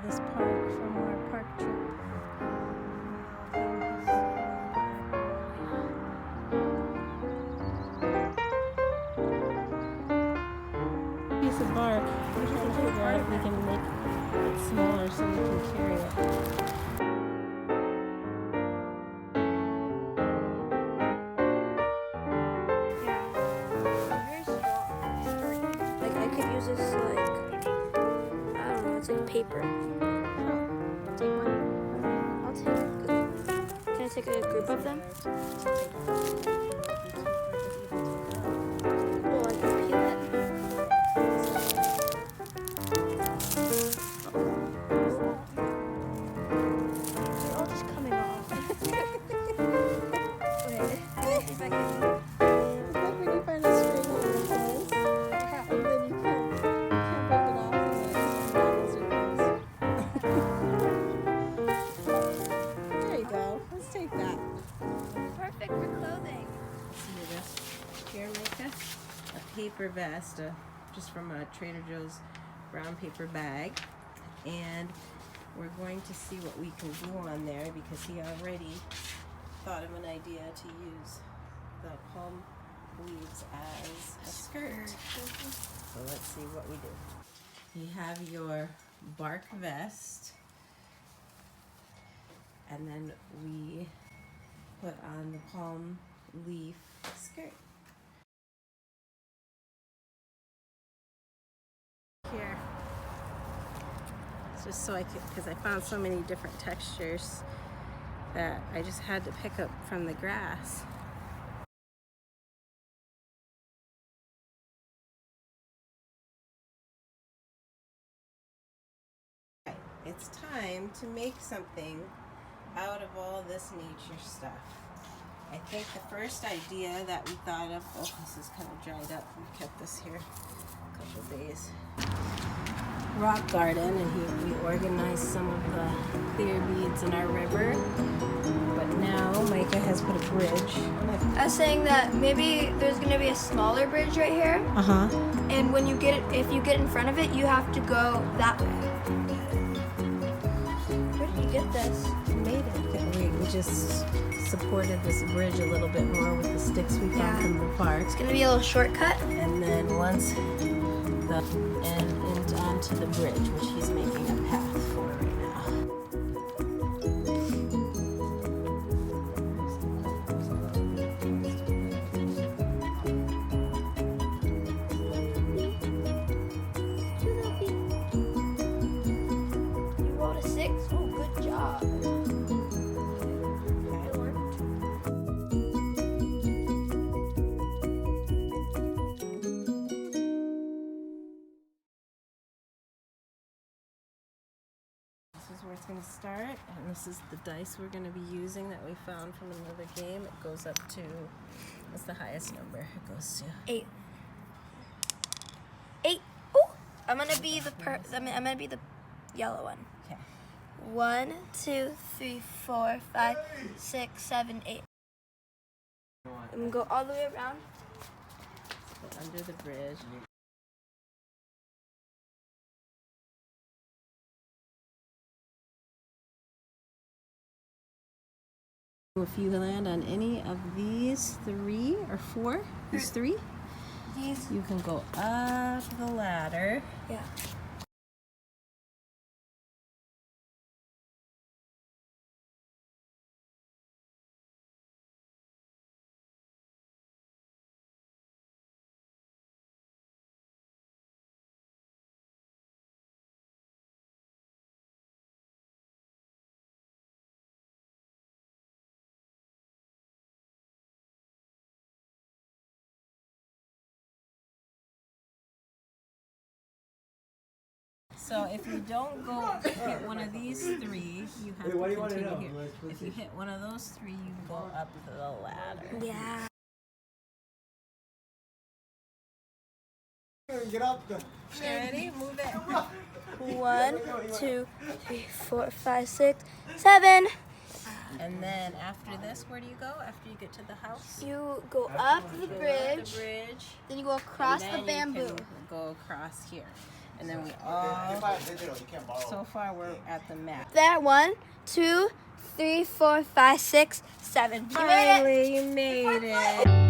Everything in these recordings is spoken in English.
this park from our park trip. Piece of bark. We're trying to figure out if we can make it smaller so we can carry it. This like, I don't know, it's like paper. Take one. I'll take, can I take a group of them? Oh, I can peel it. They're all just coming off. Okay, let's see if I can. It's like when you find a string on your clothes, and then you can't break it off, and then it rattles your clothes. There you go. Let's take that. Perfect for clothing. See this here, Micah? A paper vest, just from a Trader Joe's brown paper bag. And we're going to see what we can do on there because he already thought of an idea to use the palm leaves as a skirt. So let's see what we do. You have your bark vest, and then we put on the palm leaf skirt. Here, it's just so I could, because I found so many different textures that I just had to pick up from the grass. It's time to make something out of all this nature stuff. I think the first idea that we thought of, oh, this is kind of dried up. We kept this here a couple days. Rock garden, and we organized some of the clear beads in our river. But now Micah has put a bridge. I was saying that maybe there's gonna be a smaller bridge right here, and when you get it, if you get in front of it, you have to go that way. Where did you get this? We made it. We just supported this bridge a little bit more with the sticks we found from the park. It's gonna be a little shortcut. And then once the and onto the bridge, which he's making a path for right now. You rolled a 6. Oh, good job. It worked. This is where it's going to start, and this is the dice we're going to be using that we found from another game. It goes up to, what's the highest number? It goes to 8. 8. Oh, I'm gonna be the I'm gonna be the yellow one. Okay. 1, 2, 3, 4, 5, 6, 7, 8. I'm gonna go all the way around. Go under the bridge. If you land on any of these 3 or 4, these 3, These. you can go up the ladder. Yeah. So if you don't go hit one of these 3, you have to continue here. If you hit one of those 3, you go up the ladder. Yeah. Get up. Ready? Move it. 1, 2, 3, 4, 5, 6, 7. And then after this, where do you go? After you get to the house? You go up the Go up bridge, the bridge. then you go across and the then you bamboo. can go across here. And then we all, so far we're at the mat. There, 1, 2, 3, 4, 5, 6, 7. You made it. Finally, you made it.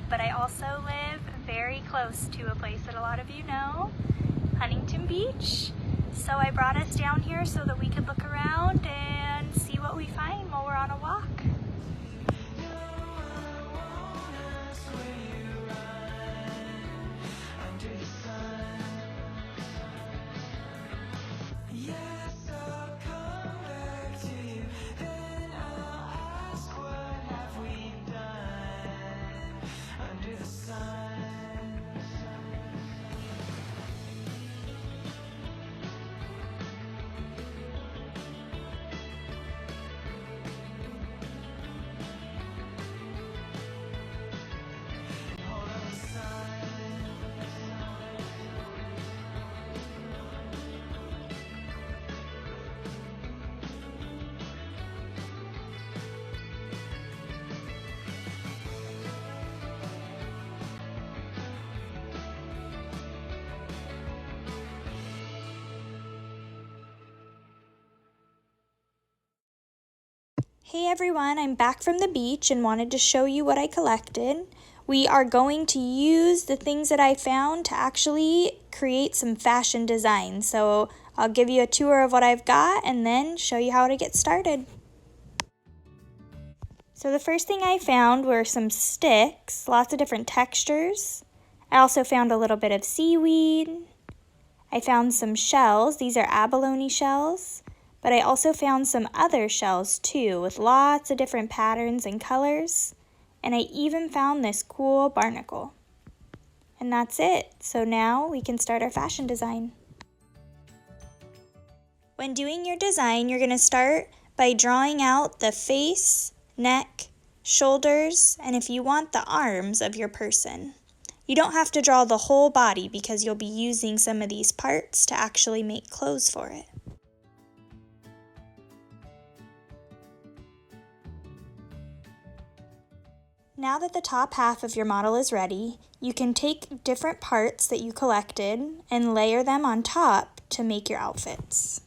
But I also live very close to a place that a lot of you know, Huntington Beach. So I brought us down here so that we could look around and see what we find while we're on a walk. Hey everyone, I'm back from the beach and wanted to show you what I collected. We are going to use the things that I found to actually create some fashion designs. So I'll give you a tour of what I've got and then show you how to get started. So the first thing I found were some sticks, lots of different textures. I also found a little bit of seaweed. I found some shells. These are abalone shells. But I also found some other shells too with lots of different patterns and colors. And I even found this cool barnacle. And that's it. So now we can start our fashion design. When doing your design, you're going to start by drawing out the face, neck, shoulders, and if you want, the arms of your person. You don't have to draw the whole body because you'll be using some of these parts to actually make clothes for it. Now that the top half of your model is ready, you can take different parts that you collected and layer them on top to make your outfits.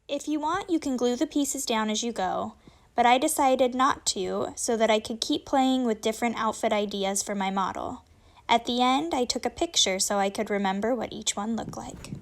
If you want, you can glue the pieces down as you go, but I decided not to so that I could keep playing with different outfit ideas for my model. At the end, I took a picture so I could remember what each one looked like.